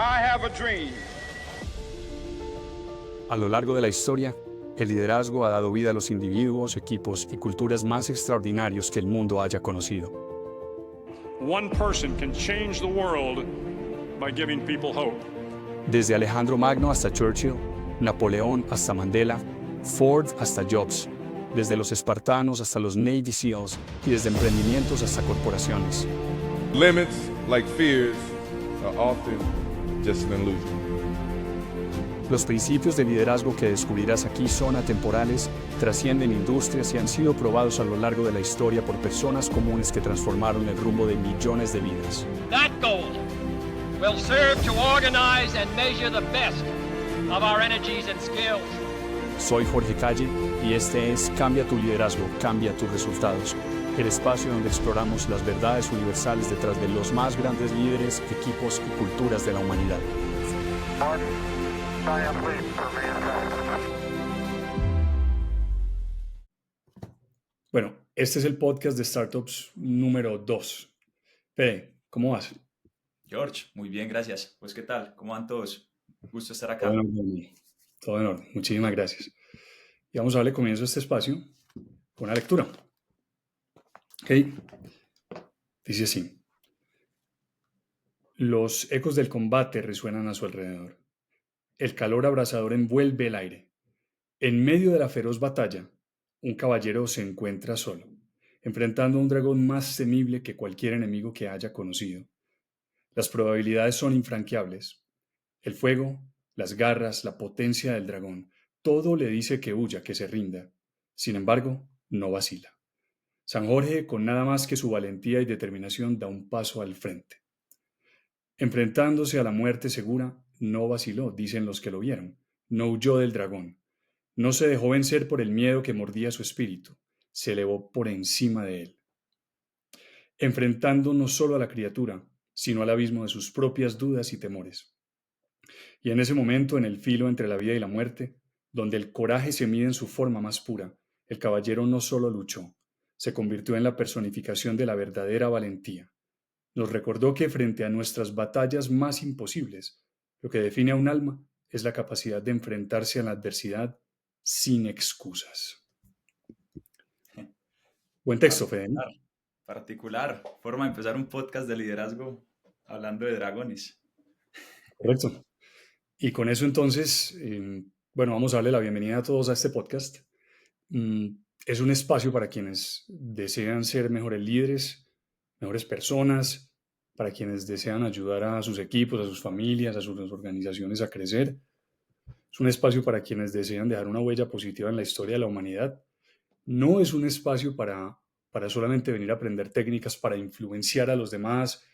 I have a dream. A lo largo de la historia, el liderazgo ha dado vida a los individuos, equipos y culturas más extraordinarios que el mundo haya conocido. One person can change the world by giving people hope. Desde Alejandro Magno hasta Churchill, Napoleón hasta Mandela, Ford hasta Jobs, desde los espartanos hasta los Navy SEALs y desde emprendimientos hasta corporaciones. Limits, like fears, are often just an illusion. Los principios de liderazgo que descubrirás aquí son atemporales, trascienden industrias y han sido probados a lo largo de la historia por personas comunes que transformaron el rumbo de millones de vidas. That goal will serve to organize and measure the best of our energies and skills. Soy Jorge Calle y este es Cambia tu liderazgo, cambia tus resultados, el espacio donde exploramos las verdades universales detrás de los más grandes líderes, equipos y culturas de la humanidad. Bueno, este es el podcast de Startups número 2. Fede, ¿cómo vas? George, muy bien, gracias. Pues, ¿qué tal? ¿Cómo van todos? Gusto estar acá. Todo en orden. Todo en orden. Muchísimas gracias. Y vamos a darle comienzo a este espacio con una lectura. ¿Ok? Dice así. Los ecos del combate resuenan a su alrededor. El calor abrasador envuelve el aire. En medio de la feroz batalla, un caballero se encuentra solo, enfrentando a un dragón más temible que cualquier enemigo que haya conocido. Las probabilidades son infranqueables. El fuego, las garras, la potencia del dragón, todo le dice que huya, que se rinda. Sin embargo, no vacila. San Jorge, con nada más que su valentía y determinación, da un paso al frente. Enfrentándose a la muerte segura, no vaciló, dicen los que lo vieron. No huyó del dragón. No se dejó vencer por el miedo que mordía su espíritu. Se elevó por encima de él. Enfrentando no solo a la criatura, sino al abismo de sus propias dudas y temores. Y en ese momento, en el filo entre la vida y la muerte, donde el coraje se mide en su forma más pura, el caballero no solo luchó, se convirtió en la personificación de la verdadera valentía. Nos recordó que frente a nuestras batallas más imposibles, lo que define a un alma es la capacidad de enfrentarse a la adversidad sin excusas. Buen texto, Fede, ¿no? Particular. Forma de empezar un podcast de liderazgo hablando de dragones. Correcto. Y con eso entonces, bueno, vamos a darle la bienvenida a todos a este podcast. Es un espacio para quienes desean ser mejores líderes, mejores personas, para quienes desean ayudar a sus equipos, a sus familias, a sus organizaciones a crecer. Es un espacio para quienes desean dejar una huella positiva en la historia de la humanidad. No es un espacio para solamente venir a aprender técnicas para influenciar a los demás,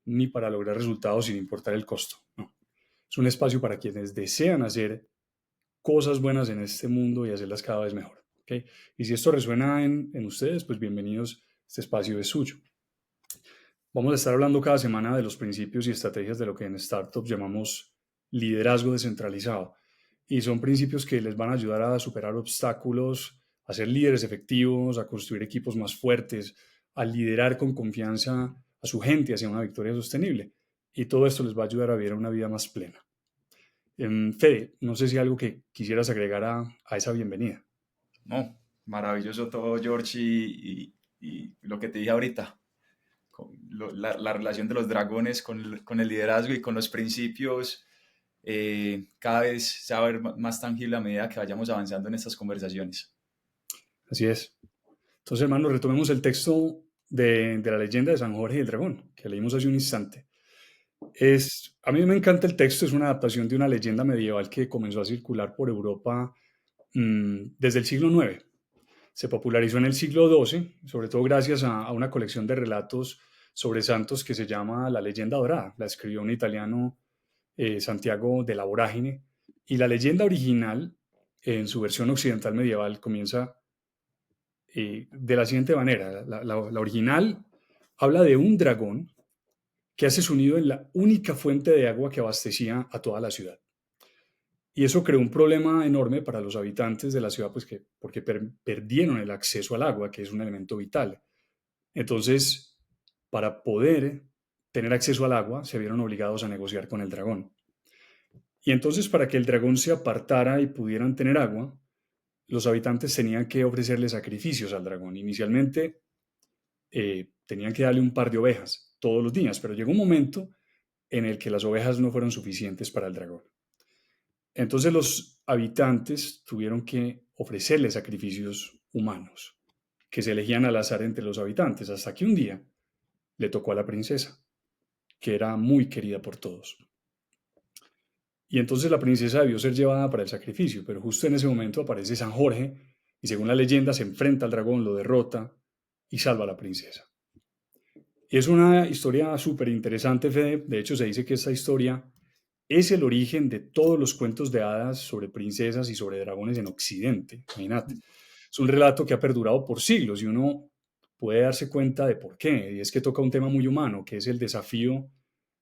ni para lograr resultados sin importar el costo. No. Es un espacio para quienes desean hacer cosas buenas en este mundo y hacerlas cada vez mejor. ¿Okay? Y si esto resuena en ustedes, pues bienvenidos. Este espacio es suyo. Vamos a estar hablando cada semana de los principios y estrategias de lo que en Startups llamamos liderazgo descentralizado. Y son principios que les van a ayudar a superar obstáculos, a ser líderes efectivos, a construir equipos más fuertes, a liderar con confianza a su gente hacia una victoria sostenible. Y todo esto les va a ayudar a vivir una vida más plena. Fede, no sé si hay algo que quisieras agregar a esa bienvenida. No, maravilloso todo, George, y lo que te dije ahorita. La relación de los dragones con el liderazgo y con los principios cada vez se va a ver más tangible a medida que vayamos avanzando en estas conversaciones. Así es. Entonces, hermanos, retomemos el texto de la leyenda de San Jorge y el dragón, que leímos hace un instante. A mí me encanta el texto, es una adaptación de una leyenda medieval que comenzó a circular por Europa desde el siglo IX. Se popularizó en el siglo XII, sobre todo gracias a una colección de relatos sobre santos que se llama La Leyenda Dorada. La escribió un italiano, Santiago de la Vorágine. Y la leyenda original, en su versión occidental medieval, comienza de la siguiente manera. La original habla de un dragón que hace su nido en la única fuente de agua que abastecía a toda la ciudad. Y eso creó un problema enorme para los habitantes de la ciudad, pues porque perdieron el acceso al agua, que es un elemento vital. Entonces, para poder tener acceso al agua, se vieron obligados a negociar con el dragón. Y entonces, para que el dragón se apartara y pudieran tener agua, los habitantes tenían que ofrecerle sacrificios al dragón. Inicialmente tenían que darle un par de ovejas todos los días, pero llegó un momento en el que las ovejas no fueron suficientes para el dragón. Entonces los habitantes tuvieron que ofrecerle sacrificios humanos, que se elegían al azar entre los habitantes, hasta que un día le tocó a la princesa, que era muy querida por todos. Y entonces la princesa debió ser llevada para el sacrificio, pero justo en ese momento aparece San Jorge y, según la leyenda, se enfrenta al dragón, lo derrota y salva a la princesa. Y es una historia súper interesante, Fede. De hecho, se dice que esta historia es el origen de todos los cuentos de hadas sobre princesas y sobre dragones en Occidente. Imagínate. Es un relato que ha perdurado por siglos y uno puede darse cuenta de por qué. Y es que toca un tema muy humano, que es el desafío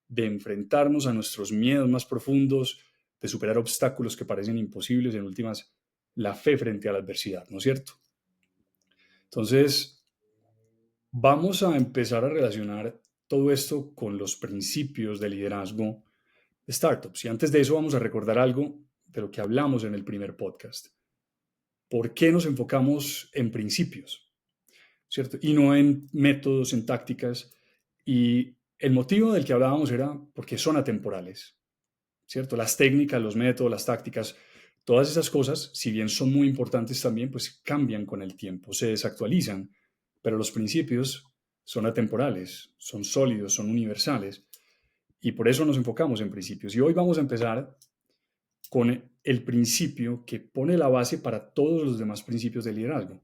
de enfrentarnos a nuestros miedos más profundos, de superar obstáculos que parecen imposibles, en últimas, la fe frente a la adversidad, ¿no es cierto? Entonces, vamos a empezar a relacionar todo esto con los principios de liderazgo de startups. Y antes de eso vamos a recordar algo de lo que hablamos en el primer podcast. ¿Por qué nos enfocamos en principios? ¿Cierto? Y no en métodos, en tácticas. Y el motivo del que hablábamos era porque son atemporales, ¿cierto? Las técnicas, los métodos, las tácticas, todas esas cosas, si bien son muy importantes también, pues cambian con el tiempo, se desactualizan, pero los principios son atemporales, son sólidos, son universales, y por eso nos enfocamos en principios. Y hoy vamos a empezar con el principio que pone la base para todos los demás principios de liderazgo.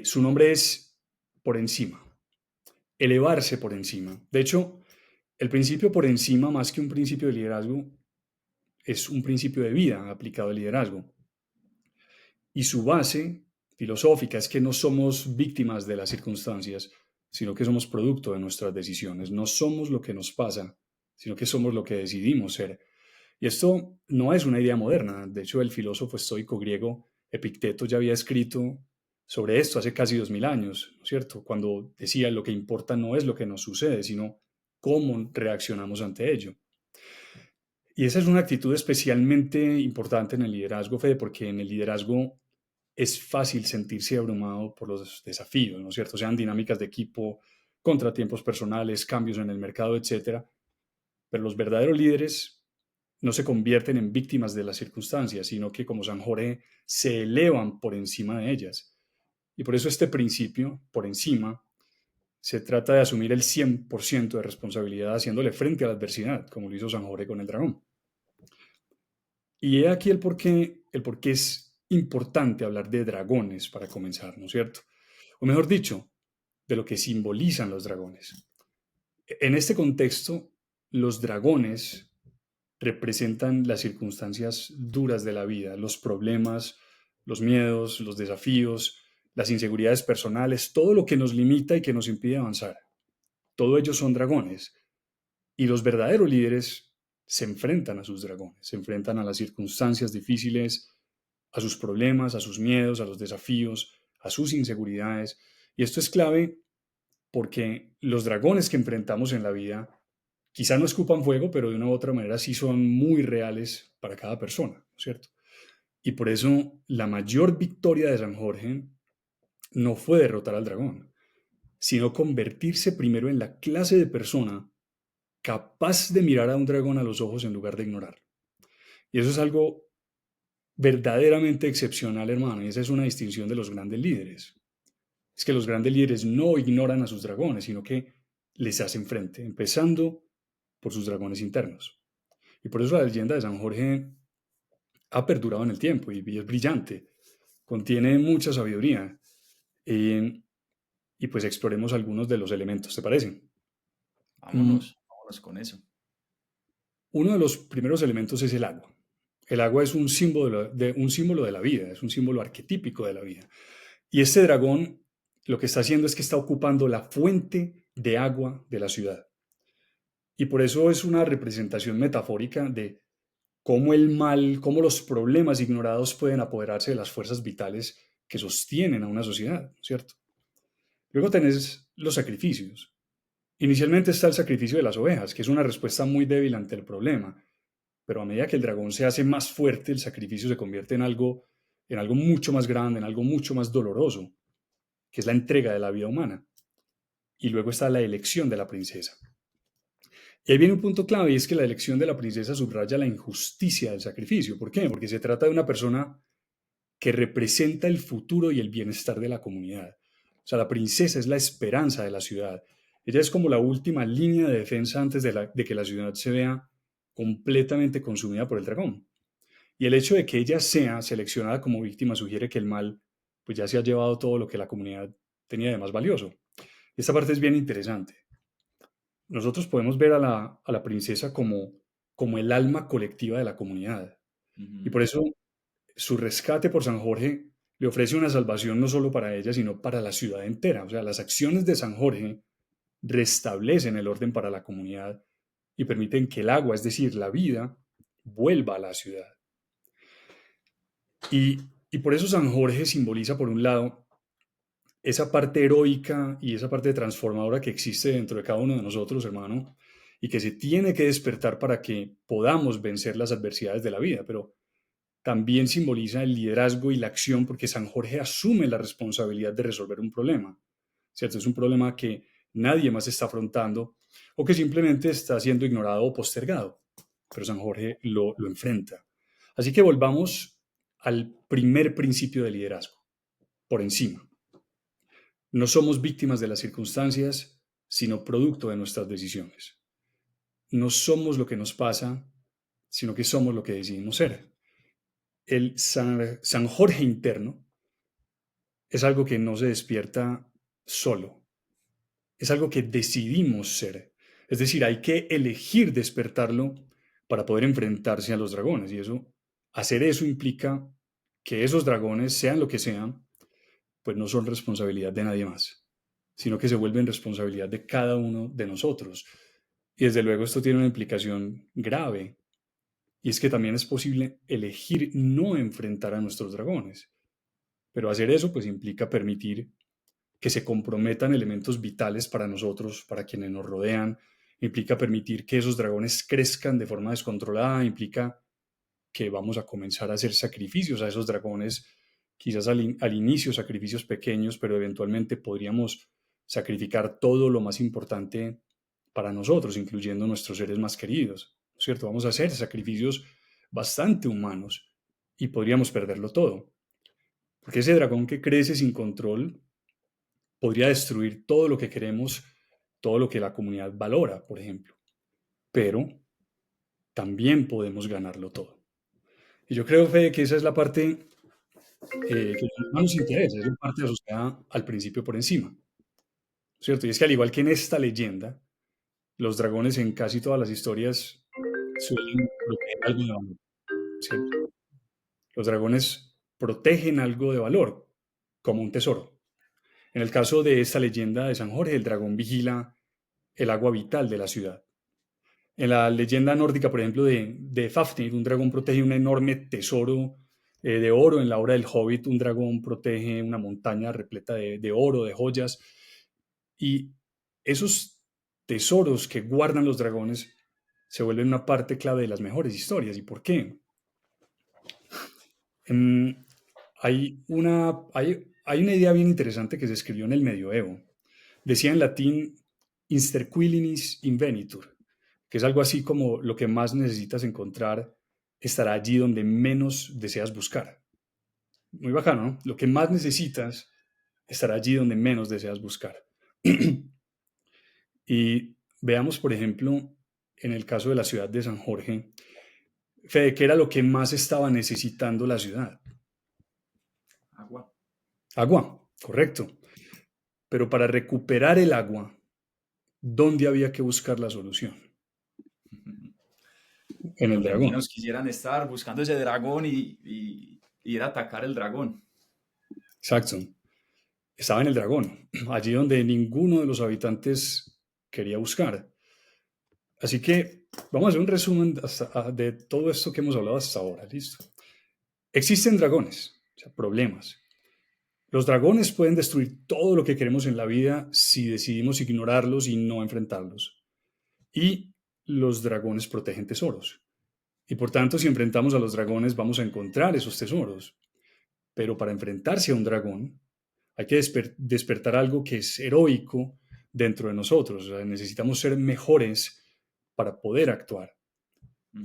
Su nombre es por encima, elevarse por encima. De hecho, el principio por encima, más que un principio de liderazgo, es un principio de vida aplicado al liderazgo. Y su base filosófica es que no somos víctimas de las circunstancias, sino que somos producto de nuestras decisiones. No somos lo que nos pasa, sino que somos lo que decidimos ser. Y esto no es una idea moderna. De hecho, el filósofo estoico griego Epicteto ya había escrito sobre esto hace casi 2000 años, ¿no es cierto? Cuando decía: lo que importa no es lo que nos sucede, sino cómo reaccionamos ante ello. Y esa es una actitud especialmente importante en el liderazgo, Fede, porque en el liderazgo es fácil sentirse abrumado por los desafíos, ¿no es cierto? Sean dinámicas de equipo, contratiempos personales, cambios en el mercado, etcétera. Pero los verdaderos líderes no se convierten en víctimas de las circunstancias, sino que, como San Jorge, se elevan por encima de ellas. Y por eso este principio, por encima, se trata de asumir el 100% de responsabilidad haciéndole frente a la adversidad, como lo hizo San Jorge con el dragón. Y he aquí el por qué es importante hablar de dragones para comenzar, ¿no es cierto? O mejor dicho, de lo que simbolizan los dragones. En este contexto, los dragones representan las circunstancias duras de la vida, los problemas, los miedos, los desafíos, las inseguridades personales, todo lo que nos limita y que nos impide avanzar. Todo ello son dragones. Y los verdaderos líderes se enfrentan a sus dragones, se enfrentan a las circunstancias difíciles, a sus problemas, a sus miedos, a los desafíos, a sus inseguridades. Y esto es clave porque los dragones que enfrentamos en la vida quizá no escupan fuego, pero de una u otra manera sí son muy reales para cada persona, ¿no es cierto? Y por eso la mayor victoria de San Jorge no fue derrotar al dragón, sino convertirse primero en la clase de persona capaz de mirar a un dragón a los ojos en lugar de ignorar. Y eso es algo verdaderamente excepcional, hermano, y esa es una distinción de los grandes líderes. Es que los grandes líderes no ignoran a sus dragones, sino que les hacen frente, empezando por sus dragones internos. Y por eso la leyenda de San Jorge ha perdurado en el tiempo y es brillante, contiene mucha sabiduría. Y pues exploremos algunos de los elementos, ¿te parece? Vámonos con eso. Uno de los primeros elementos es el agua. El agua es un símbolo de la vida, es un símbolo arquetípico de la vida. Y este dragón lo que está haciendo es que está ocupando la fuente de agua de la ciudad. Y por eso es una representación metafórica de cómo el mal, cómo los problemas ignorados pueden apoderarse de las fuerzas vitales que sostienen a una sociedad, ¿cierto? Luego tenés los sacrificios. Inicialmente está el sacrificio de las ovejas, que es una respuesta muy débil ante el problema, pero a medida que el dragón se hace más fuerte, el sacrificio se convierte en algo mucho más grande, en algo mucho más doloroso, que es la entrega de la vida humana. Y luego está la elección de la princesa. Y ahí viene un punto clave, y es que la elección de la princesa subraya la injusticia del sacrificio. ¿Por qué? Porque se trata de una persona que representa el futuro y el bienestar de la comunidad. O sea, la princesa es la esperanza de la ciudad. Ella es como la última línea de defensa antes de que la ciudad se vea completamente consumida por el dragón. Y el hecho de que ella sea seleccionada como víctima sugiere que el mal pues ya se ha llevado todo lo que la comunidad tenía de más valioso. Esta parte es bien interesante. Nosotros podemos ver a la princesa como el alma colectiva de la comunidad. Y por eso su rescate por San Jorge le ofrece una salvación no solo para ella, sino para la ciudad entera. O sea, las acciones de San Jorge restablecen el orden para la comunidad y permiten que el agua, es decir, la vida, vuelva a la ciudad. Y por eso San Jorge simboliza, por un lado, esa parte heroica y esa parte transformadora que existe dentro de cada uno de nosotros, hermano, y que se tiene que despertar para que podamos vencer las adversidades de la vida, pero también simboliza el liderazgo y la acción porque San Jorge asume la responsabilidad de resolver un problema, ¿cierto? Es un problema que nadie más está afrontando o que simplemente está siendo ignorado o postergado, pero San Jorge lo enfrenta. Así que volvamos al primer principio de liderazgo, por encima. No somos víctimas de las circunstancias, sino producto de nuestras decisiones. No somos lo que nos pasa, sino que somos lo que decidimos ser. El San Jorge interno es algo que no se despierta solo. Es algo que decidimos ser. Es decir, hay que elegir despertarlo para poder enfrentarse a los dragones. Y hacer eso implica que esos dragones, sean lo que sean, pues no son responsabilidad de nadie más, sino que se vuelven responsabilidad de cada uno de nosotros. Y desde luego esto tiene una implicación grave, y es que también es posible elegir no enfrentar a nuestros dragones. Pero hacer eso pues implica permitir que se comprometan elementos vitales para nosotros, para quienes nos rodean, implica permitir que esos dragones crezcan de forma descontrolada, implica que vamos a comenzar a hacer sacrificios a esos dragones, quizás al inicio sacrificios pequeños, pero eventualmente podríamos sacrificar todo lo más importante para nosotros, incluyendo nuestros seres más queridos, ¿no es cierto? Vamos a hacer sacrificios bastante humanos y podríamos perderlo todo, porque ese dragón que crece sin control podría destruir todo lo que queremos, todo lo que la comunidad valora, por ejemplo, pero también podemos ganarlo todo. Y yo creo, Fede, que esa es la parte que más nos interesa, es la parte asociada al principio por encima, ¿cierto? Y es que al igual que en esta leyenda, los dragones en casi todas las historias suelen proteger algo de valor, ¿cierto? Los dragones protegen algo de valor, como un tesoro. En el caso de esta leyenda de San Jorge, el dragón vigila el agua vital de la ciudad. En la leyenda nórdica, por ejemplo, de Fafnir, un dragón protege un enorme tesoro de oro. En la obra del Hobbit, un dragón protege una montaña repleta de oro, de joyas. Y esos tesoros que guardan los dragones se vuelven una parte clave de las mejores historias. ¿Y por qué? Hay una idea bien interesante que se escribió en el medioevo. Decía en latín, "Insterquilinis invenitur", que es algo así como lo que más necesitas encontrar estará allí donde menos deseas buscar. Muy bacano, ¿no? Lo que más necesitas estará allí donde menos deseas buscar. Y veamos, por ejemplo, en el caso de la ciudad de San Jorge, Fede, ¿qué era lo que más estaba necesitando la ciudad? Agua. Agua, correcto. Pero para recuperar el agua, ¿dónde había que buscar la solución? En el Donde dragón. menos quisieran estar buscando ese dragón y ir a atacar el dragón. Exacto. Estaba en el dragón, allí donde ninguno de los habitantes quería buscar. Así que vamos a hacer un resumen de todo esto que hemos hablado hasta ahora. ¿Listo? Existen dragones, o sea, problemas. Los dragones pueden destruir todo lo que queremos en la vida si decidimos ignorarlos y no enfrentarlos. Y los dragones protegen tesoros. Y por tanto, si enfrentamos a los dragones, vamos a encontrar esos tesoros. Pero para enfrentarse a un dragón, hay que despertar algo que es heroico dentro de nosotros. O sea, necesitamos ser mejores para poder actuar.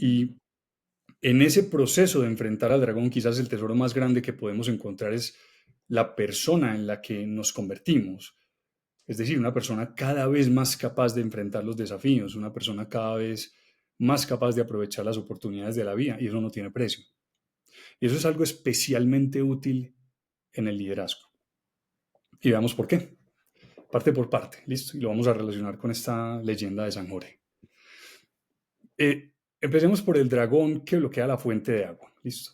Y en ese proceso de enfrentar al dragón, quizás el tesoro más grande que podemos encontrar es la persona en la que nos convertimos. Es decir, una persona cada vez más capaz de enfrentar los desafíos, una persona cada vez más capaz de aprovechar las oportunidades de la vida, y eso no tiene precio. Y eso es algo especialmente útil en el liderazgo. Y veamos por qué. Parte por parte, ¿listo? Y lo vamos a relacionar con esta leyenda de San Jorge. Empecemos por el dragón que bloquea la fuente de agua, ¿listo?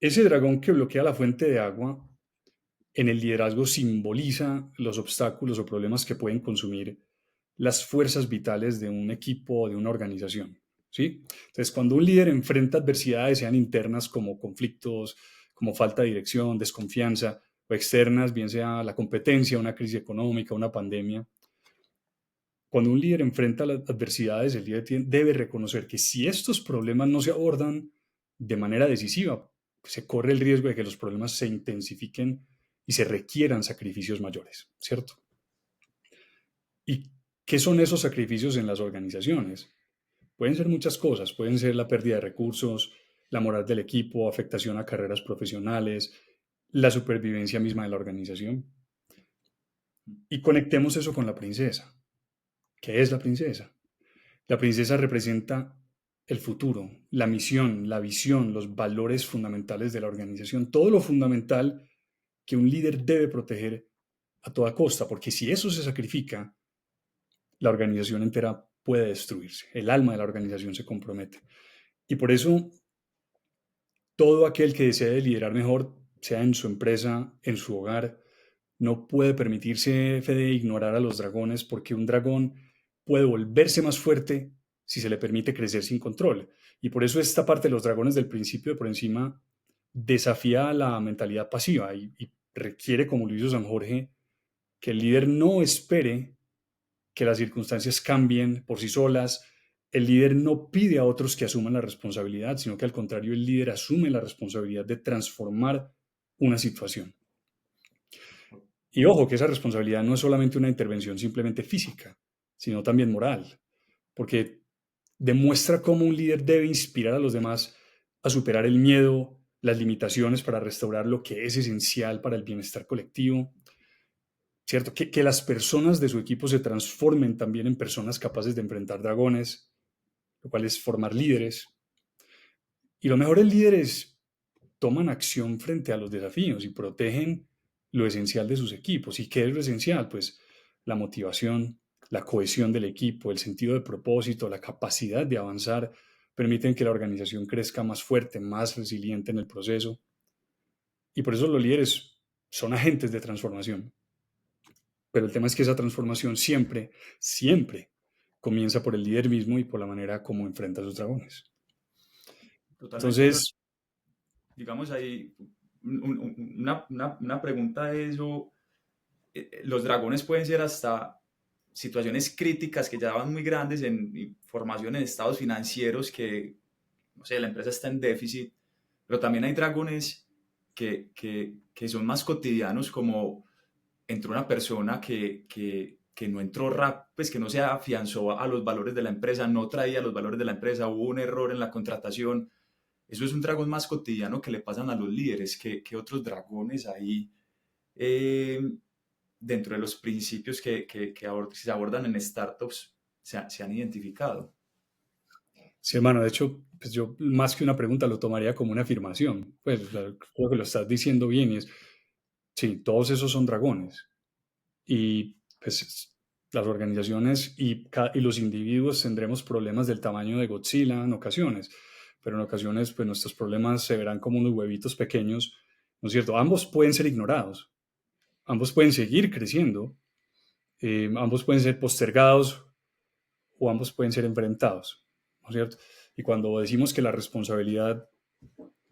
Ese dragón que bloquea la fuente de agua en el liderazgo simboliza los obstáculos o problemas que pueden consumir las fuerzas vitales de un equipo o de una organización, ¿sí? Entonces, cuando un líder enfrenta adversidades, sean internas como conflictos, como falta de dirección, desconfianza, o externas, bien sea la competencia, una crisis económica, una pandemia, cuando un líder enfrenta las adversidades, el líder debe reconocer que si estos problemas no se abordan de manera decisiva, se corre el riesgo de que los problemas se intensifiquen y se requieran sacrificios mayores, ¿cierto? ¿Y qué son esos sacrificios en las organizaciones? Pueden ser muchas cosas, pueden ser la pérdida de recursos, la moral del equipo, afectación a carreras profesionales, la supervivencia misma de la organización. Y conectemos eso con la princesa. ¿Qué es la princesa? La princesa representa el futuro, la misión, la visión, los valores fundamentales de la organización, todo lo fundamental que un líder debe proteger a toda costa, porque si eso se sacrifica, la organización entera puede destruirse, el alma de la organización se compromete. Y por eso, todo aquel que desee liderar mejor, sea en su empresa, en su hogar, no puede permitirse, Fede, ignorar a los dragones, porque un dragón puede volverse más fuerte si se le permite crecer sin control. Y por eso esta parte de los dragones del principio de por encima desafía la mentalidad pasiva y requiere, como lo hizo San Jorge, que el líder no espere que las circunstancias cambien por sí solas. El líder no pide a otros que asuman la responsabilidad, sino que al contrario, el líder asume la responsabilidad de transformar una situación. Y ojo, que esa responsabilidad no es solamente una intervención simplemente física, sino también moral, porque demuestra cómo un líder debe inspirar a los demás a superar el miedo, las limitaciones para restaurar lo que es esencial para el bienestar colectivo, ¿cierto? Que las personas de su equipo se transformen también en personas capaces de enfrentar dragones, lo cual es formar líderes. Y los mejores líderes toman acción frente a los desafíos y protegen lo esencial de sus equipos. ¿Y qué es lo esencial? Pues la motivación, la cohesión del equipo, el sentido de propósito, la capacidad de avanzar, permiten que la organización crezca más fuerte, más resiliente en el proceso. Y por eso los líderes son agentes de transformación. Pero el tema es que esa transformación siempre, siempre comienza por el líder mismo y por la manera como enfrenta a sus dragones. Totalmente. Entonces, Digamos ahí, una pregunta de eso. Los dragones pueden ser hasta situaciones críticas que ya van muy grandes en formación en estados financieros que, no sé, la empresa está en déficit, pero también hay dragones que son más cotidianos, como entró una persona que no entró pues que no se afianzó a los valores de la empresa, no traía los valores de la empresa, hubo un error en la contratación. Eso es un dragón más cotidiano que le pasan a los líderes, que otros dragones ahí dentro de los principios que se abordan en startups se han identificado. sí, hermano, de hecho, pues yo más que una pregunta lo tomaría como una afirmación. Pues creo que lo estás diciendo bien y es, sí, todos esos son dragones. Y pues las organizaciones y los individuos tendremos problemas del tamaño de Godzilla en ocasiones, pero en ocasiones pues nuestros problemas se verán como unos huevitos pequeños, ¿no es cierto? Ambos pueden ser ignorados, ambos pueden seguir creciendo, ambos pueden ser postergados o ambos pueden ser enfrentados, ¿no es cierto? Y cuando decimos que la responsabilidad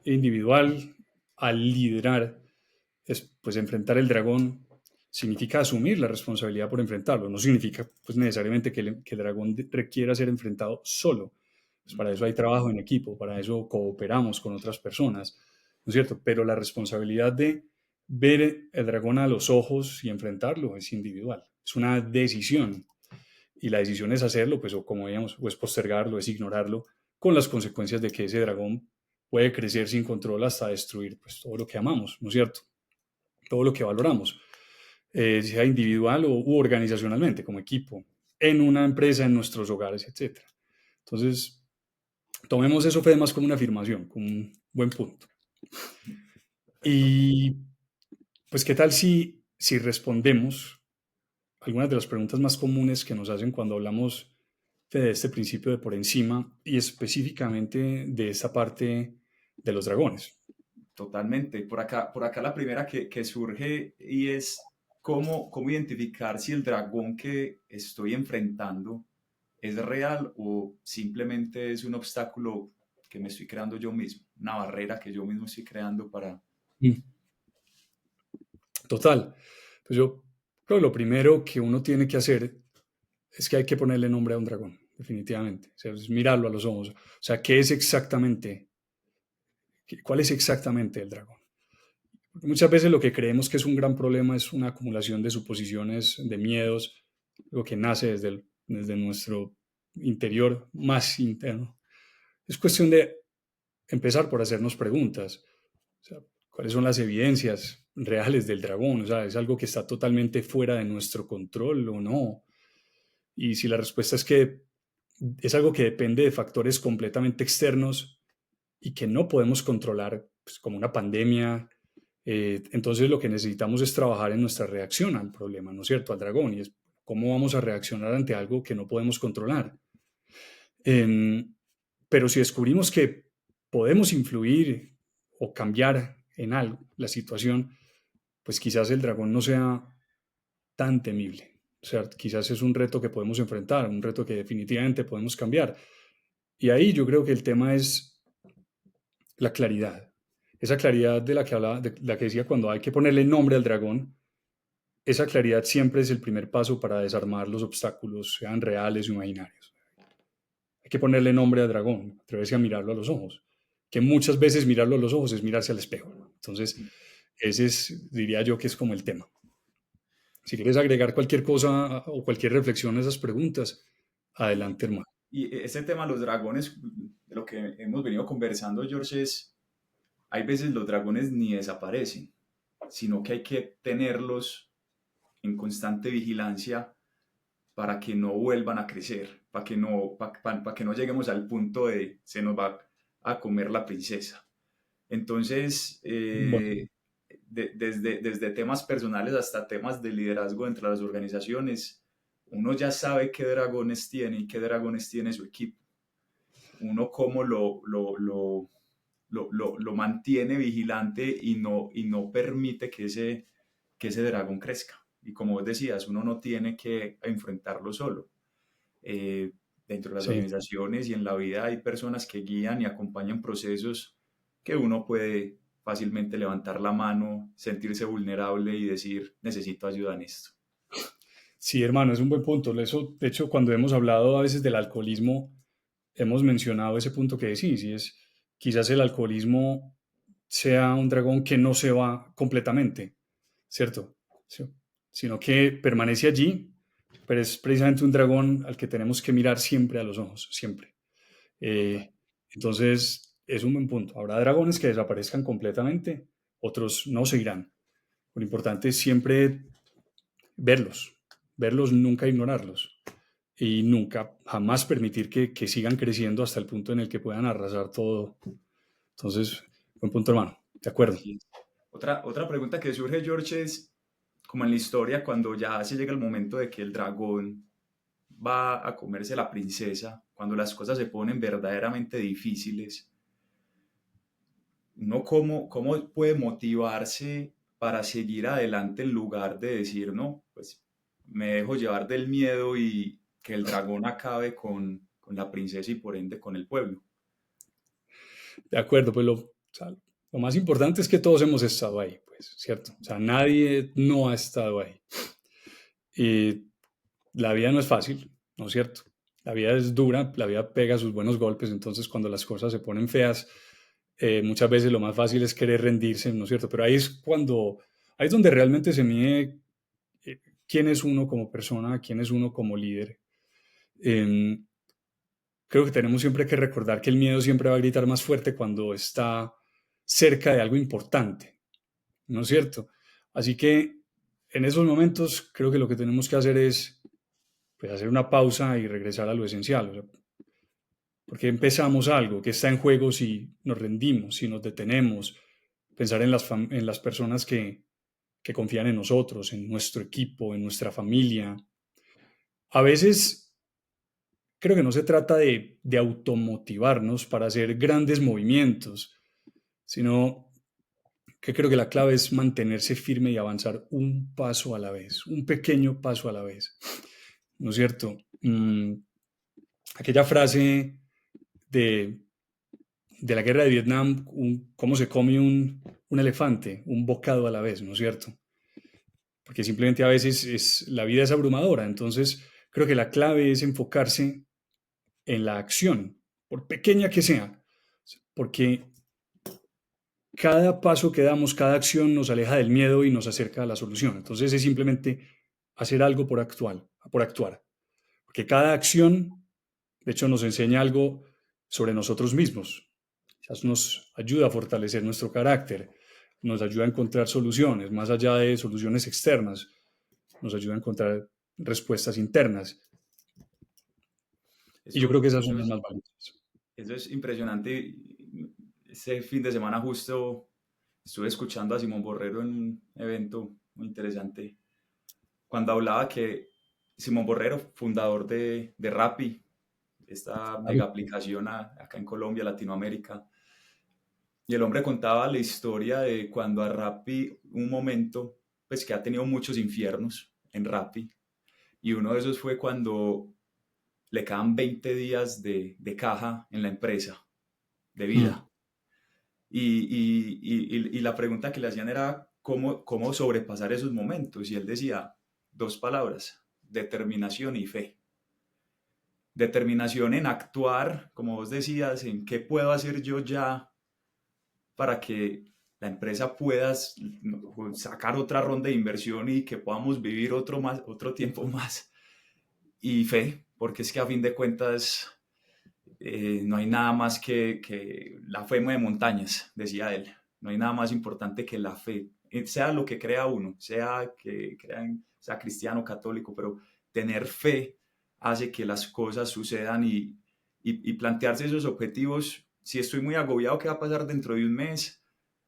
individual al liderar pues enfrentar el dragón significa asumir la responsabilidad por enfrentarlo. No significa pues necesariamente que el dragón requiera ser enfrentado solo. Pues para eso hay trabajo en equipo, para eso cooperamos con otras personas, ¿no es cierto? Pero la responsabilidad de ver el dragón a los ojos y enfrentarlo es individual. Es una decisión. Y la decisión es hacerlo, pues, o como digamos, o es postergarlo, es ignorarlo, con las consecuencias de que ese dragón puede crecer sin control hasta destruir pues, todo lo que amamos, ¿no es cierto? Todo lo que valoramos, sea individual u organizacionalmente, como equipo, en una empresa, en nuestros hogares, etc. Entonces, tomemos eso, Fede, más como una afirmación, como un buen punto. Y, pues, ¿qué tal si respondemos algunas de las preguntas más comunes que nos hacen cuando hablamos de este principio de por encima y específicamente de esta parte de los dragones? Totalmente. Por acá la primera que surge y es cómo identificar si el dragón que estoy enfrentando es real o simplemente es un obstáculo que me estoy creando yo mismo, una barrera que yo mismo estoy creando para... Mm. Total. Pues yo creo que lo primero que uno tiene que hacer es que hay que ponerle nombre a un dragón, definitivamente. O sea, es mirarlo a los ojos. O sea, ¿qué es exactamente? ¿Cuál es exactamente el dragón? Porque muchas veces lo que creemos que es un gran problema es una acumulación de suposiciones, de miedos, lo que nace desde nuestro interior más interno. Es cuestión de empezar por hacernos preguntas. O sea, ¿cuáles son las evidencias reales del dragón? O sea, ¿es algo que está totalmente fuera de nuestro control o no? Y si la respuesta es que es algo que depende de factores completamente externos y que no podemos controlar, pues, como una pandemia, entonces lo que necesitamos es trabajar en nuestra reacción al problema, ¿no es cierto? Al dragón, y es cómo vamos a reaccionar ante algo que no podemos controlar. Em, pero si descubrimos que podemos influir o cambiar en algo la situación, pues quizás el dragón no sea tan temible. O sea, quizás es un reto que podemos enfrentar, un reto que definitivamente podemos cambiar. Y ahí yo creo que el tema es la claridad. Esa claridad de la que hablaba, de la que decía cuando hay que ponerle nombre al dragón, esa claridad siempre es el primer paso para desarmar los obstáculos, sean reales o imaginarios. Hay que ponerle nombre al dragón, atreverse a mirarlo a los ojos, que muchas veces mirarlo a los ojos es mirarse al espejo. Entonces, ese es, diría yo, que es como el tema. Si quieres agregar cualquier cosa o cualquier reflexión a esas preguntas, adelante, hermano. Y ese tema de los dragones, de lo que hemos venido conversando, George, es, hay veces los dragones ni desaparecen, sino que hay que tenerlos en constante vigilancia para que no vuelvan a crecer, para que no lleguemos al punto de se nos va a comer la princesa. Entonces, Bueno, desde temas personales hasta temas de liderazgo entre las organizaciones, uno ya sabe qué dragones tiene y qué dragones tiene su equipo. Uno cómo lo mantiene vigilante y no permite que ese dragón crezca. Y como vos decías, uno no tiene que enfrentarlo solo. Dentro de las sí. organizaciones y en la vida hay personas que guían y acompañan procesos que uno puede fácilmente levantar la mano, sentirse vulnerable y decir, necesito ayuda en esto. Sí, hermano, es un buen punto. Eso, de hecho, cuando hemos hablado a veces del alcoholismo, hemos mencionado ese punto que decís, y es quizás el alcoholismo sea un dragón que no se va completamente, ¿cierto? Sí. Sino que permanece allí, pero es precisamente un dragón al que tenemos que mirar siempre a los ojos, siempre. Eh, entonces, es un buen punto. Habrá dragones que desaparezcan completamente, otros no se irán. Lo importante es siempre verlos, verlos, nunca ignorarlos y nunca, jamás permitir que sigan creciendo hasta el punto en el que puedan arrasar todo. Entonces, buen punto, hermano. De acuerdo. Sí. Otra pregunta que surge, George, es como en la historia, cuando ya se llega el momento de que el dragón va a comerse la princesa, cuando las cosas se ponen verdaderamente difíciles, uno cómo puede motivarse para seguir adelante en lugar de decir, no, pues me dejo llevar del miedo y que el dragón acabe con la princesa y por ende con el pueblo. De acuerdo, pues o sea, Lo más importante es que todos hemos estado ahí, pues, ¿cierto? O sea, nadie no ha estado ahí. Y la vida no es fácil, ¿no es cierto? La vida es dura, la vida pega sus buenos golpes, entonces cuando las cosas se ponen feas, muchas veces lo más fácil es querer rendirse, ¿no es cierto? Pero ahí es donde realmente se mide quién es uno como persona, quién es uno como líder. Em, Creo que tenemos siempre que recordar que el miedo siempre va a gritar más fuerte cuando está cerca de algo importante, ¿no es cierto? Así que en esos momentos creo que lo que tenemos que hacer es pues, hacer una pausa y regresar a lo esencial. O sea, porque empezamos algo que está en juego si nos rendimos, si nos detenemos, pensar en las personas que confían en nosotros, en nuestro equipo, en nuestra familia. A veces creo que no se trata de automotivarnos para hacer grandes movimientos, sino que creo que la clave es mantenerse firme y avanzar un paso a la vez, un pequeño paso a la vez. ¿No es cierto? Aquella frase de, de la guerra de Vietnam, cómo se come un elefante, un bocado a la vez, ¿no es cierto? Porque simplemente a veces la vida es abrumadora, entonces creo que la clave es enfocarse en la acción, por pequeña que sea, porque cada paso que damos, cada acción nos aleja del miedo y nos acerca a la solución. Entonces es simplemente hacer algo por actuar. Porque cada acción, de hecho, nos enseña algo sobre nosotros mismos. Quizás nos ayuda a fortalecer nuestro carácter, nos ayuda a encontrar soluciones, más allá de soluciones externas, nos ayuda a encontrar respuestas internas. Y yo creo que esas son las más valiosas. Eso es impresionante. Este fin de semana justo estuve escuchando a Simón Borrero en un evento muy interesante, cuando hablaba que Simón Borrero, fundador de Rappi, esta mega aplicación acá en Colombia, Latinoamérica, y el hombre contaba la historia de cuando a Rappi, un momento, pues que ha tenido muchos infiernos en Rappi, y uno de esos fue cuando le quedan 20 días de caja en la empresa, de vida. Y la pregunta que le hacían era cómo sobrepasar esos momentos. Y él decía dos palabras: determinación y fe. Determinación en actuar, como vos decías, en qué puedo hacer yo ya para que la empresa pueda sacar otra ronda de inversión y que podamos vivir otro tiempo más. Y fe, porque es que a fin de cuentas no hay nada más que la fe mueve montañas, decía él. No hay nada más importante que la fe, sea lo que crea uno, sea que sea cristiano, católico, pero tener fe hace que las cosas sucedan y plantearse esos objetivos. Si estoy muy agobiado, ¿qué va a pasar dentro de un mes?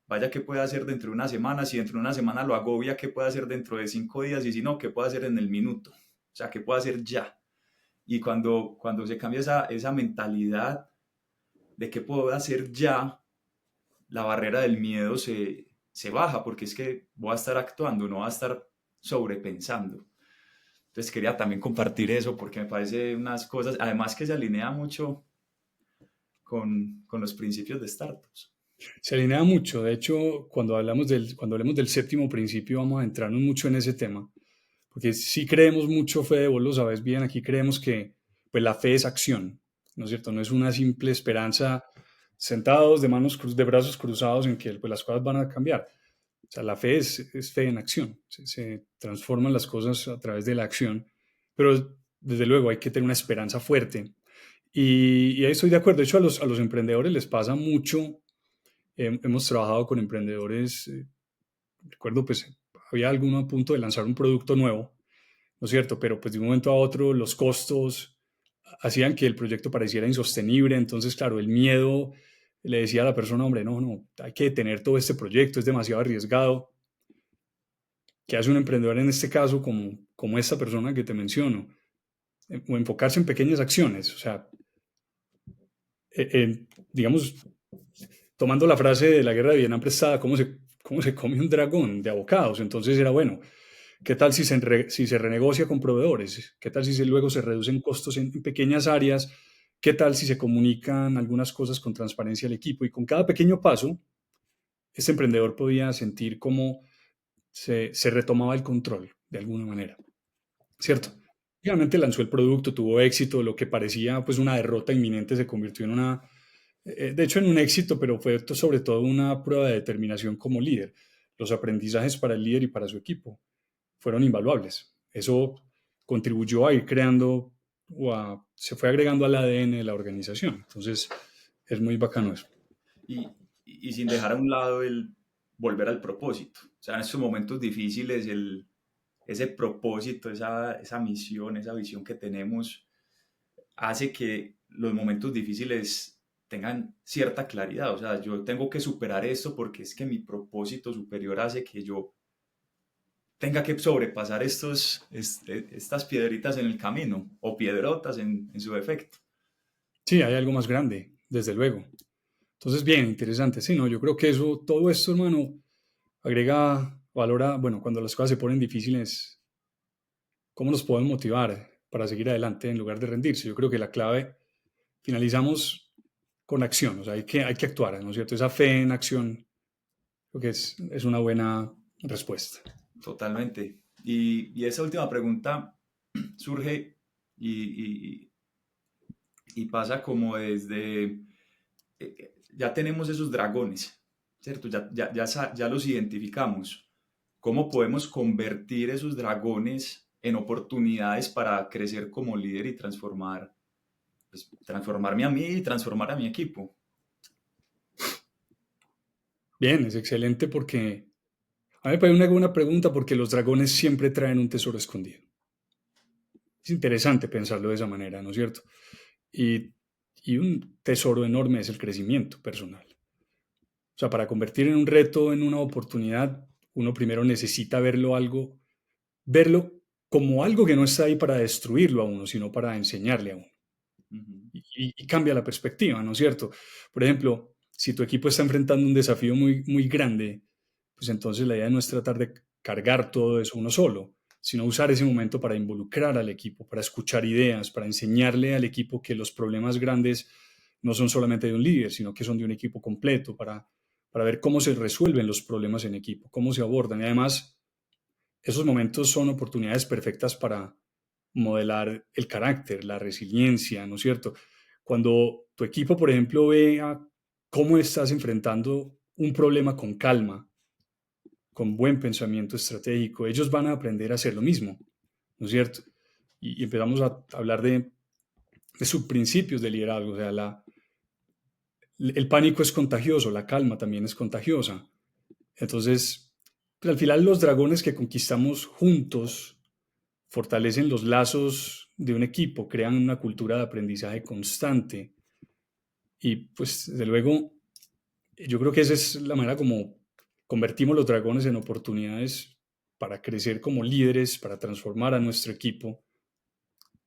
Vaya, ¿qué puede hacer dentro de una semana? Si dentro de una semana lo agobia, ¿qué puede hacer dentro de 5 días? Y si no, ¿qué puede hacer en el minuto? O sea, ¿qué puede hacer ya? Y cuando se cambia esa mentalidad de qué puedo hacer ya, la barrera del miedo se baja, porque es que voy a estar actuando, no voy a estar sobrepensando. Entonces quería también compartir eso porque me parece unas cosas, además que se alinea mucho con los principios de startups. Se alinea mucho. De hecho, cuando hablemos del séptimo principio, vamos a entrarnos mucho en ese tema. Porque sí creemos mucho, Fede, vos lo sabes bien, aquí creemos que pues, la fe es acción, ¿no es cierto? No es una simple esperanza sentados de brazos cruzados en que pues, las cosas van a cambiar. O sea, la fe es fe en acción, se transforman las cosas a través de la acción, pero desde luego hay que tener una esperanza fuerte. Y ahí estoy de acuerdo. De hecho, a los emprendedores les pasa mucho. Hemos trabajado con emprendedores, recuerdo, pues había alguno a punto de lanzar un producto nuevo, ¿no es cierto? Pero pues de un momento a otro los costos hacían que el proyecto pareciera insostenible. Entonces, claro, el miedo le decía a la persona, hombre, no, hay que detener todo este proyecto, es demasiado arriesgado. ¿Qué hace un emprendedor en este caso como esta persona que te menciono? O enfocarse en pequeñas acciones. O sea, digamos, tomando la frase de la guerra de Vietnam prestada, cómo se come un dragón de abocados. Entonces era bueno, ¿qué tal si se renegocia con proveedores? ¿Qué tal si luego se reducen costos en pequeñas áreas? ¿Qué tal si se comunican algunas cosas con transparencia al equipo? Y con cada pequeño paso este emprendedor podía sentir cómo se retomaba el control de alguna manera, ¿cierto? Finalmente lanzó el producto, tuvo éxito, lo que parecía pues una derrota inminente se convirtió en de hecho en un éxito, pero fue sobre todo una prueba de determinación como líder. Los aprendizajes para el líder y para su equipo fueron invaluables. Eso contribuyó a ir creando se fue agregando al ADN de la organización. Entonces, es muy bacano eso. Y sin dejar a un lado el volver al propósito. O sea, en estos momentos difíciles, ese propósito, esa misión, esa visión que tenemos, hace que los momentos difíciles tengan cierta claridad. O sea, yo tengo que superar esto porque es que mi propósito superior hace que yo tenga que sobrepasar estas piedritas en el camino, o piedrotas en su defecto. Sí, hay algo más grande, desde luego. Entonces, bien, interesante. Sí, no, yo creo que todo esto, hermano, agrega valor bueno, cuando las cosas se ponen difíciles, ¿cómo nos podemos motivar para seguir adelante en lugar de rendirse? Yo creo que la clave, finalizamos con acción, o sea, hay que actuar, ¿no es cierto? Esa fe en acción, creo que es una buena respuesta. Totalmente. Y esa última pregunta surge y pasa como desde, ya tenemos esos dragones, ¿cierto? Ya los identificamos. ¿Cómo podemos convertir esos dragones en oportunidades para crecer como líder y transformarme a mí y transformar a mi equipo? Bien, es excelente porque a mí me parece una buena pregunta porque los dragones siempre traen un tesoro escondido. Es interesante pensarlo de esa manera, ¿no es cierto? Y un tesoro enorme es el crecimiento personal. O sea, para convertir en un reto en una oportunidad, uno primero necesita verlo como algo que no está ahí para destruirlo a uno, sino para enseñarle a uno. Y cambia la perspectiva, ¿no es cierto? Por ejemplo, si tu equipo está enfrentando un desafío muy, muy grande, pues entonces la idea no es tratar de cargar todo eso uno solo, sino usar ese momento para involucrar al equipo, para escuchar ideas, para enseñarle al equipo que los problemas grandes no son solamente de un líder, sino que son de un equipo completo, para ver cómo se resuelven los problemas en equipo, cómo se abordan. Y además, esos momentos son oportunidades perfectas para modelar el carácter, la resiliencia, ¿no es cierto? Cuando tu equipo, por ejemplo, vea cómo estás enfrentando un problema con calma, con buen pensamiento estratégico, ellos van a aprender a hacer lo mismo, ¿no es cierto? Y empezamos a hablar de subprincipios de liderazgo, o sea, el pánico es contagioso, la calma también es contagiosa. Entonces, pues al final los dragones que conquistamos juntos fortalecen los lazos de un equipo, crean una cultura de aprendizaje constante. Y pues, desde luego, yo creo que esa es la manera como convertimos los dragones en oportunidades para crecer como líderes, para transformar a nuestro equipo.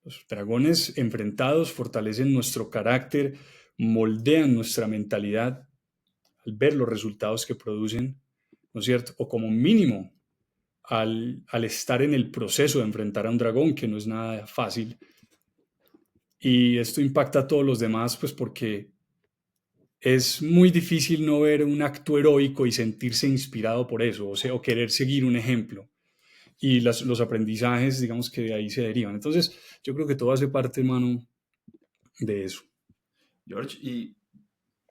Los dragones enfrentados fortalecen nuestro carácter, moldean nuestra mentalidad al ver los resultados que producen, ¿no es cierto? O como mínimo, al estar en el proceso de enfrentar a un dragón, que no es nada fácil. Y esto impacta a todos los demás, pues porque es muy difícil no ver un acto heroico y sentirse inspirado por eso, o querer seguir un ejemplo. Y los aprendizajes, digamos que de ahí se derivan. Entonces, yo creo que todo hace parte, hermano, de eso. George, y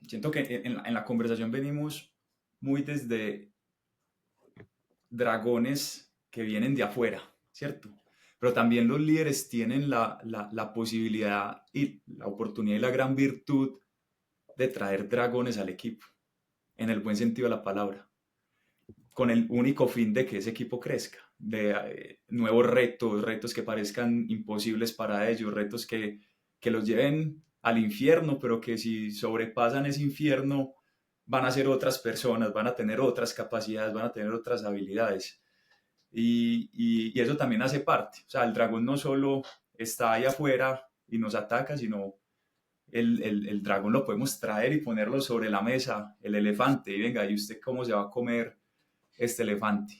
siento que en la conversación venimos muy desde dragones que vienen de afuera, ¿cierto? Pero también los líderes tienen la posibilidad y la oportunidad y la gran virtud de traer dragones al equipo, en el buen sentido de la palabra, con el único fin de que ese equipo crezca, de nuevos retos que parezcan imposibles para ellos, retos que los lleven al infierno, pero que si sobrepasan ese infierno van a ser otras personas, van a tener otras capacidades, van a tener otras habilidades. Y eso también hace parte. O sea, el dragón no solo está ahí afuera y nos ataca, sino el dragón lo podemos traer y ponerlo sobre la mesa, el elefante, y venga, ¿y usted cómo se va a comer este elefante?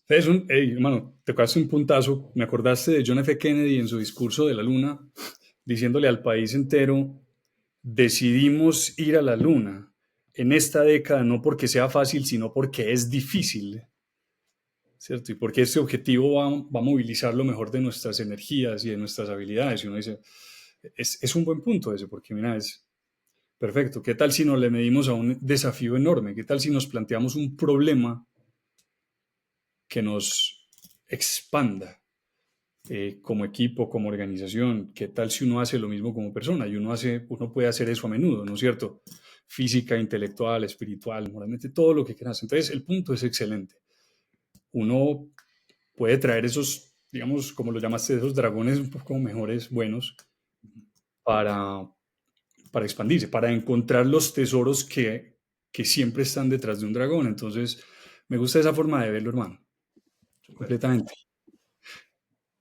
Hey, hermano, te tocaste un puntazo. Me acordaste de John F. Kennedy en su discurso de la Luna, diciéndole al país entero, decidimos ir a la Luna. en esta década, no porque sea fácil, sino porque es difícil, ¿cierto? Y porque este objetivo va a movilizar lo mejor de nuestras energías y de nuestras habilidades. Y uno dice, es un buen punto ese, porque mira, es perfecto. ¿Qué tal si nos le medimos a un desafío enorme? ¿Qué tal si nos planteamos un problema que nos expanda como equipo, como organización? ¿Qué tal si uno hace lo mismo como persona? Y uno puede hacer eso a menudo, ¿no es cierto? Física, intelectual, espiritual, moralmente, todo lo que quieras. Entonces, el punto es excelente. Uno puede traer esos, digamos, como lo llamaste, esos dragones un poco mejores, buenos, para, para expandirse, para encontrar los tesoros que siempre están detrás de un dragón. Entonces, me gusta esa forma de verlo, hermano, completamente.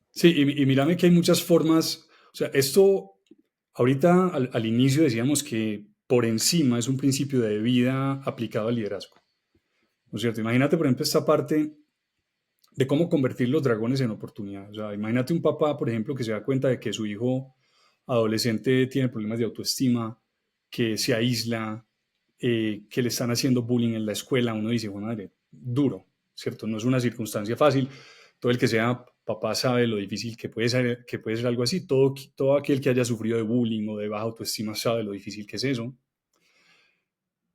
Sí, y mírame que hay muchas formas, o sea, esto, ahorita al inicio decíamos que por encima es un principio de vida aplicado al liderazgo, ¿no es cierto? Imagínate, por ejemplo, esta parte de cómo convertir los dragones en oportunidades. O sea, imagínate un papá, por ejemplo, que se da cuenta de que su hijo adolescente tiene problemas de autoestima, que se aísla, que le están haciendo bullying en la escuela. Uno dice, bueno, madre, duro, ¿cierto? No es una circunstancia fácil. Todo el que sea papá sabe lo difícil que puede ser algo así. Todo aquel que haya sufrido de bullying o de baja autoestima sabe lo difícil que es eso.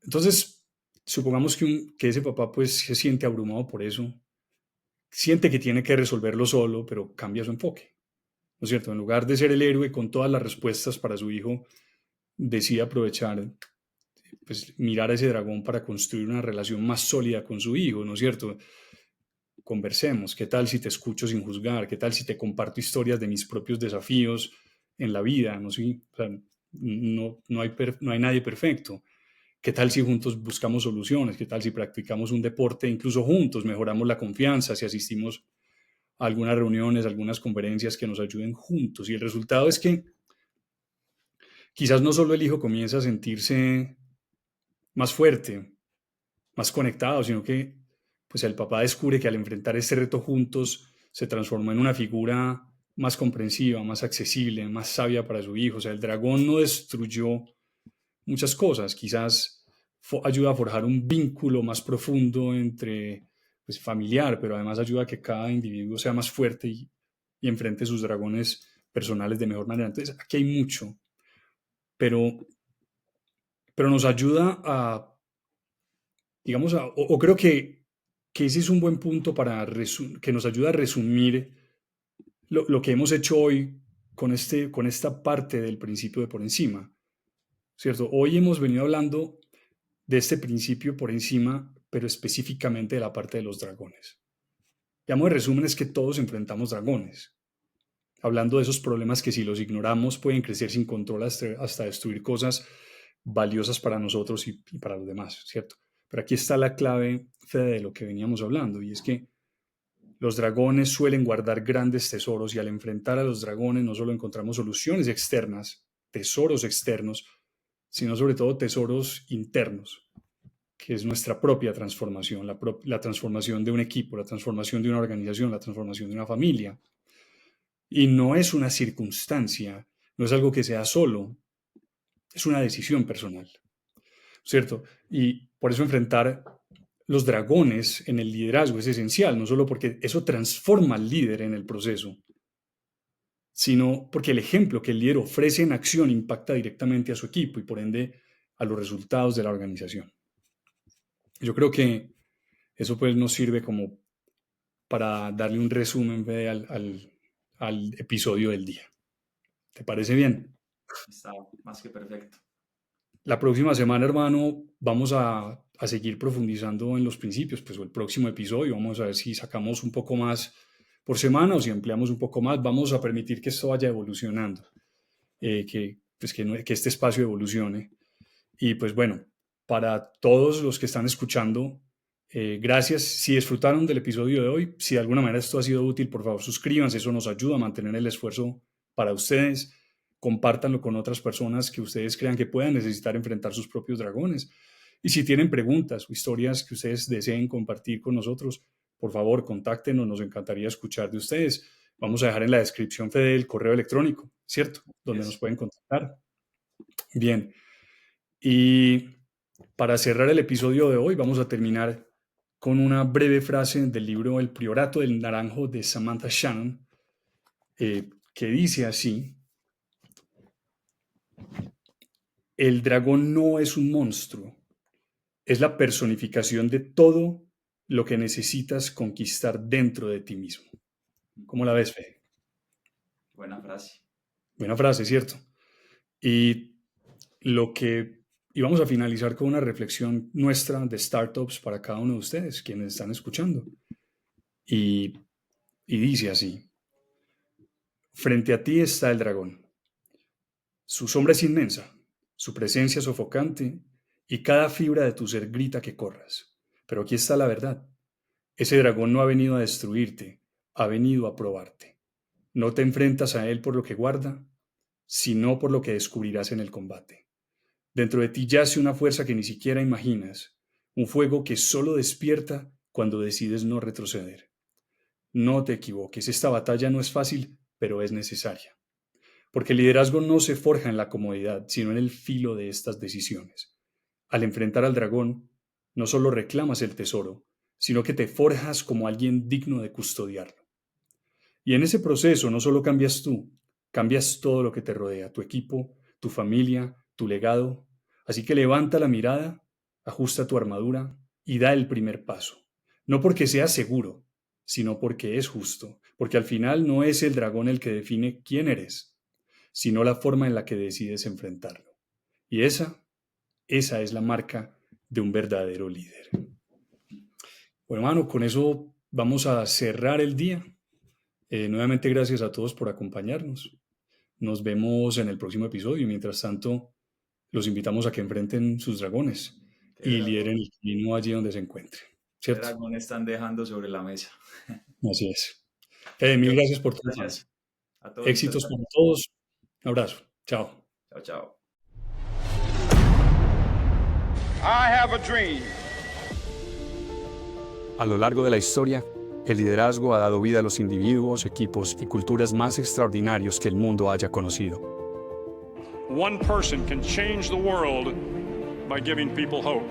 Entonces, supongamos que ese papá pues se siente abrumado por eso, siente que tiene que resolverlo solo, pero cambia su enfoque, ¿no es cierto? En lugar de ser el héroe con todas las respuestas para su hijo, decide aprovechar, pues mirar a ese dragón para construir una relación más sólida con su hijo, ¿no es cierto? Conversemos, ¿qué tal si te escucho sin juzgar? ¿Qué tal si te comparto historias de mis propios desafíos en la vida? No sé, o sea, no hay nadie perfecto. ¿Qué tal si juntos buscamos soluciones? ¿Qué tal si practicamos un deporte incluso juntos? Mejoramos la confianza, si asistimos a algunas reuniones, algunas conferencias que nos ayuden juntos. Y el resultado es que quizás no solo el hijo comienza a sentirse más fuerte, más conectado, sino que pues el papá descubre que al enfrentar este reto juntos se transformó en una figura más comprensiva, más accesible, más sabia para su hijo. O sea, el dragón no destruyó muchas cosas, quizás ayuda a forjar un vínculo más profundo entre, pues, familiar, pero además ayuda a que cada individuo sea más fuerte y enfrente sus dragones personales de mejor manera. Entonces, aquí hay mucho, pero, pero nos ayuda a, digamos, o creo que ese es un buen punto que nos ayuda a resumir lo que hemos hecho hoy con esta parte del principio de por encima, ¿cierto? Hoy hemos venido hablando de este principio por encima, pero específicamente de la parte de los dragones. Llamo de resumen es que todos enfrentamos dragones, hablando de esos problemas que si los ignoramos pueden crecer sin control hasta destruir cosas valiosas para nosotros y para los demás, ¿cierto? Pero aquí está la clave, Fede, de lo que veníamos hablando, y es que los dragones suelen guardar grandes tesoros y al enfrentar a los dragones no solo encontramos soluciones externas, tesoros externos, sino sobre todo tesoros internos, que es nuestra propia transformación, la transformación de un equipo, la transformación de una organización, la transformación de una familia. Y no es una circunstancia, no es algo que sea solo, es una decisión personal, ¿cierto? Y por eso enfrentar los dragones en el liderazgo es esencial, no solo porque eso transforma al líder en el proceso, sino porque el ejemplo que el líder ofrece en acción impacta directamente a su equipo y por ende a los resultados de la organización. Yo creo que eso pues nos sirve como para darle un resumen al episodio del día. ¿Te parece bien? Está más que perfecto. La próxima semana, hermano, vamos a seguir profundizando en los principios, pues o el próximo episodio, vamos a ver si sacamos un poco más por semana o si ampliamos un poco más, vamos a permitir que esto vaya evolucionando, que este espacio evolucione. Y pues bueno, para todos los que están escuchando, gracias. Si disfrutaron del episodio de hoy, si de alguna manera esto ha sido útil, por favor suscríbanse, eso nos ayuda a mantener el esfuerzo para ustedes. Compártanlo con otras personas que ustedes crean que puedan necesitar enfrentar sus propios dragones. Y si tienen preguntas o historias que ustedes deseen compartir con nosotros, por favor, contáctenos, nos encantaría escuchar de ustedes. Vamos a dejar en la descripción, Fede, el correo electrónico, ¿cierto? Donde nos pueden contactar. Bien. Y Para cerrar el episodio de hoy, vamos a terminar con una breve frase del libro El Priorato del Naranjo de Samantha Shannon, que dice así: el dragón no es un monstruo, es la personificación de todo lo que necesitas conquistar dentro de ti mismo. ¿Cómo la ves, Fede? Buena frase. Buena frase, ¿cierto? Y vamos a finalizar con una reflexión nuestra de startups para cada uno de ustedes, quienes están escuchando. Y dice así: frente a ti está el dragón. Su sombra es inmensa, su presencia es sofocante y cada fibra de tu ser grita que corras. Pero aquí está la verdad. Ese dragón no ha venido a destruirte, ha venido a probarte. No te enfrentas a él por lo que guarda, sino por lo que descubrirás en el combate. Dentro de ti yace una fuerza que ni siquiera imaginas, un fuego que solo despierta cuando decides no retroceder. No te equivoques, esta batalla no es fácil, pero es necesaria. Porque el liderazgo no se forja en la comodidad, sino en el filo de estas decisiones. Al enfrentar al dragón, no solo reclamas el tesoro, sino que te forjas como alguien digno de custodiarlo. Y en ese proceso no solo cambias tú, cambias todo lo que te rodea, tu equipo, tu familia, tu legado. Así que levanta la mirada, ajusta tu armadura y da el primer paso. No porque sea seguro, sino porque es justo, porque al final no es el dragón el que define quién eres, sino la forma en la que decides enfrentarlo. Y esa es la marca de un verdadero líder. Bueno, hermano, con eso vamos a cerrar el día. Nuevamente, gracias a todos por acompañarnos. Nos vemos en el próximo episodio y mientras tanto, los invitamos a que enfrenten sus dragones y lideren el camino allí donde se encuentren. ¿Qué ¿Cierto? dragón están dejando sobre la mesa? Así es. Mil gracias por todo. Gracias a todos. Éxitos para todos. Un abrazo. Chao. Chao, chao. I have a dream. A lo largo de la historia, el liderazgo ha dado vida a los individuos, equipos y culturas más extraordinarios que el mundo haya conocido. One person can change the world by giving people hope.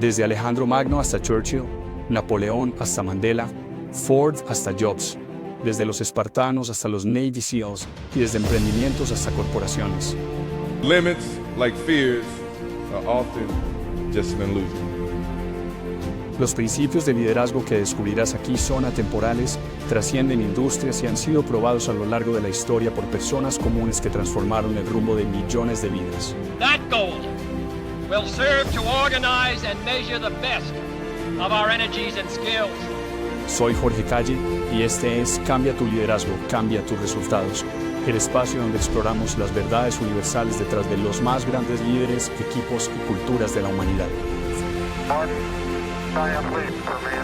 Desde Alejandro Magno hasta Churchill, Napoleón hasta Mandela, Ford hasta Jobs, desde los espartanos hasta los Navy SEALs y desde emprendimientos hasta corporaciones. Limits, like fears, are often just an illusion. Los principios de liderazgo que descubrirás aquí son atemporales, trascienden industrias y han sido probados a lo largo de la historia por personas comunes que transformaron el rumbo de millones de vidas. That goal will serve to organize and measure the best of our energies and skills. Soy Jorge Calle y este es Cambia tu liderazgo, cambia tus resultados, el espacio donde exploramos las verdades universales detrás de los más grandes líderes, equipos y culturas de la humanidad. One giant leap for mankind.